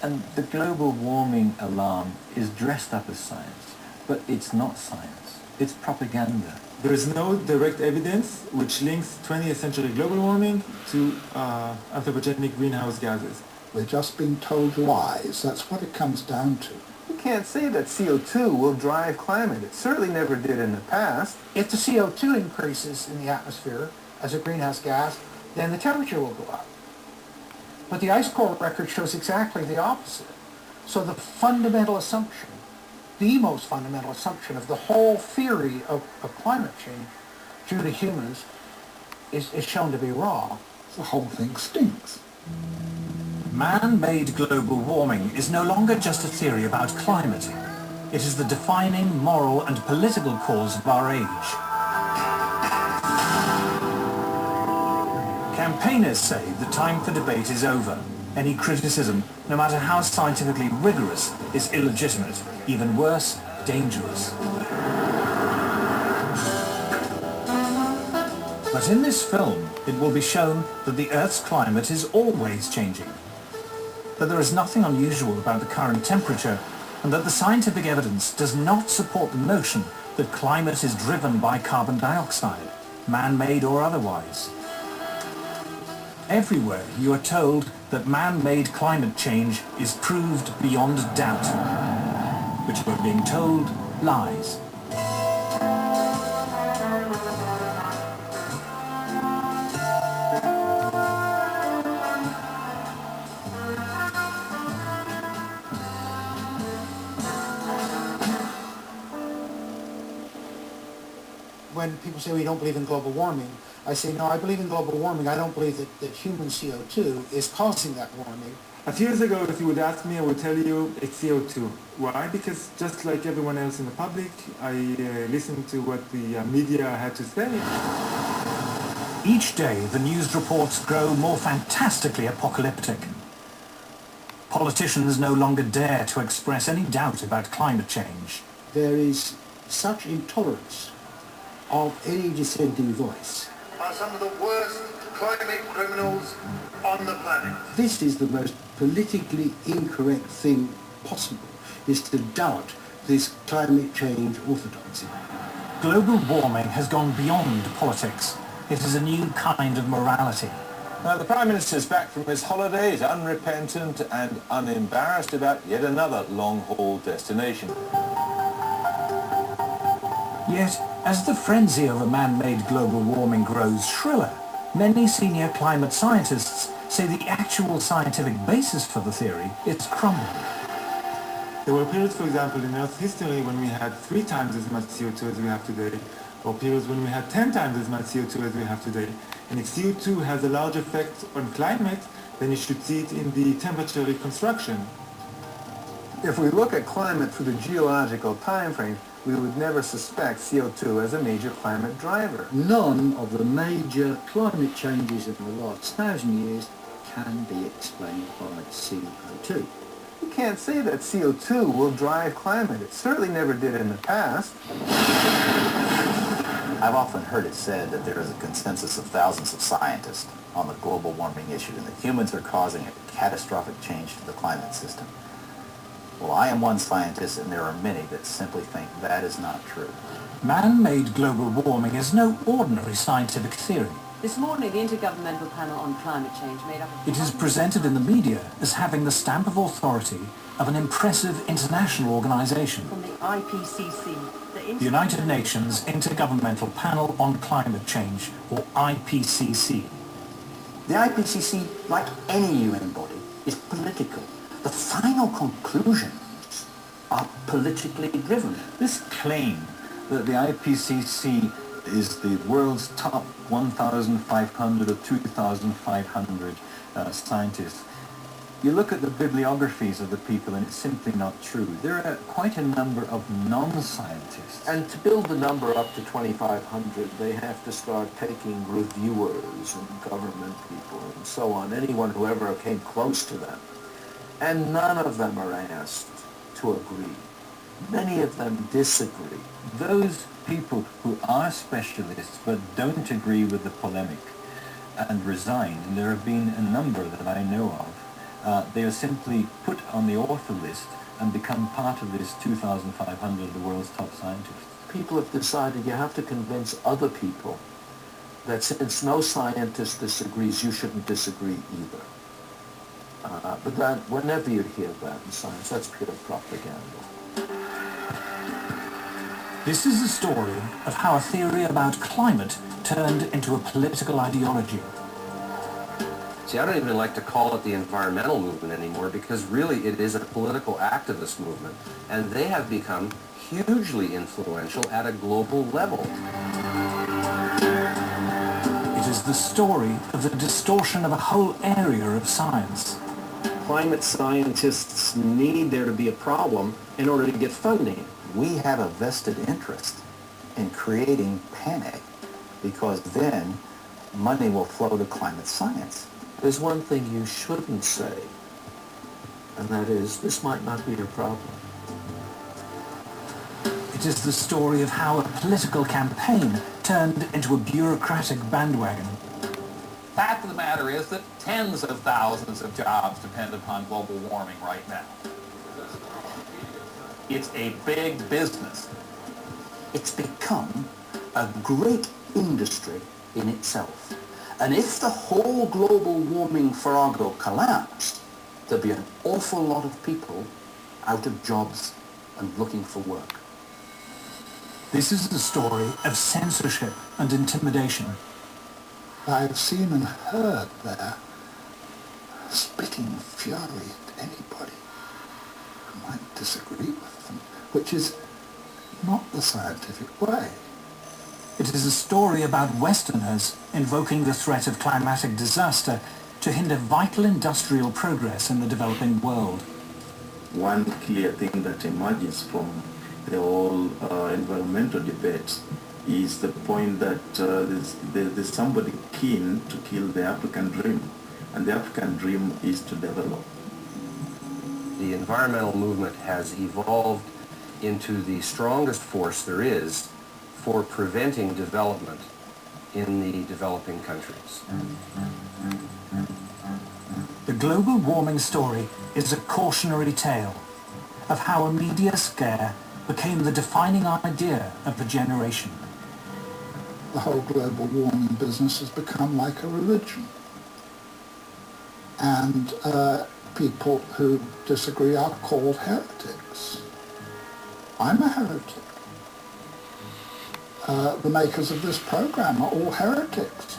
And the global warming alarm is dressed up as science, but it's not science. It's propaganda. There is no direct evidence which links 20th century global warming to anthropogenic greenhouse gases. We're just being told lies. That's what it comes down to. You can't say that CO2 will drive climate. It certainly never did in the past. If the CO2 increases in the atmosphere as a greenhouse gas, then the temperature will go up. But the ice core record shows exactly the opposite. So the fundamental assumption, the most fundamental assumption of the whole theory of climate change due to humans is shown to be wrong. The whole thing stinks. Man-made global warming is no longer just a theory about climate. It is the defining moral and political cause of our age. Campaigners say the time for debate is over. Any criticism, no matter how scientifically rigorous, is illegitimate, even worse, dangerous. But in this film, it will be shown that the Earth's climate is always changing, that there is nothing unusual about the current temperature, and that the scientific evidence does not support the notion that climate is driven by carbon dioxide, man-made or otherwise. Everywhere you are told that man-made climate change is proved beyond doubt, but you are being told lies. When people say we don't believe in global warming, I say, no, I believe in global warming. I don't believe that human CO2 is causing that warming. A few years ago, if you would ask me, I would tell you it's CO2. Why? Because just like everyone else in the public, I listened to what the media had to say. Each day, the news reports grow more fantastically apocalyptic. Politicians no longer dare to express any doubt about climate change. There is such intolerance of any dissenting voice. Are some of the worst climate criminals on the planet. This is the most politically incorrect thing possible, is to doubt this climate change orthodoxy. Global warming has gone beyond politics. It is a new kind of morality. Now, the Prime Minister's back from his holidays, unrepentant and unembarrassed about yet another long-haul destination. Yet, as the frenzy over man-made global warming grows shriller, many senior climate scientists say the actual scientific basis for the theory is crumbling. There were periods, for example, in Earth's history when we had 3 times as much CO2 as we have today, or periods when we had 10 times as much CO2 as we have today. And if CO2 has a large effect on climate, then you should see it in the temperature reconstruction. If we look at climate through the geological time frame, we would never suspect CO2 as a major climate driver. None of the major climate changes in the last 1,000 years can be explained by CO2. You can't say that CO2 will drive climate. It certainly never did in the past. I've often heard it said that there is a consensus of thousands of scientists on the global warming issue and that humans are causing a catastrophic change to the climate system. Well, I am one scientist, and there are many that simply think that is not true. Man-made global warming is no ordinary scientific theory. This morning, the Intergovernmental Panel on Climate Change made up of... It is presented in the media as having the stamp of authority of an impressive international organization. From the IPCC, the United Nations Intergovernmental Panel on Climate Change, or IPCC. The IPCC, like any UN body, is political. The final conclusions are politically driven. This claim that the IPCC is the world's top 1,500 or 2,500 scientists, you look at the bibliographies of the people and it's simply not true. There are quite a number of non-scientists. And to build the number up to 2,500, they have to start taking reviewers and government people and so on, anyone who ever came close to them. And none of them are asked to agree. Many of them disagree. Those people who are specialists but don't agree with the polemic and resign, and there have been a number that I know of, they are simply put on the author list and become part of this 2,500 of the world's top scientists. People have decided you have to convince other people that since no scientist disagrees, you shouldn't disagree either. But that, whenever you hear that in science, that's pure propaganda. This is the story of how a theory about climate turned into a political ideology. See, I don't even like to call it the environmental movement anymore because really it is a political activist movement, and they have become hugely influential at a global level. It is the story of the distortion of a whole area of science. Climate scientists need there to be a problem in order to get funding. We have a vested interest in creating panic because then money will flow to climate science. There's one thing you shouldn't say, and that is, this might not be your problem. It is the story of how a political campaign turned into a bureaucratic bandwagon. Fact of the matter is that tens of thousands of jobs depend upon global warming right now. It's a big business. It's become a great industry in itself. And if the whole global warming farrago collapsed, there'd be an awful lot of people out of jobs and looking for work. This is the story of censorship and intimidation. I've seen and heard there spitting fury at anybody who might disagree with them, which is not the scientific way. It is a story about Westerners invoking the threat of climatic disaster to hinder vital industrial progress in the developing world. One clear thing that emerges from the whole environmental debate is the point that there's somebody keen to kill the African dream, and the African dream is to develop. The environmental movement has evolved into the strongest force there is for preventing development in the developing countries. The global warming story is a cautionary tale of how a media scare became the defining idea of a generation. The whole global warming business has become like a religion. And people who disagree are called heretics. I'm a heretic. The makers of this program are all heretics.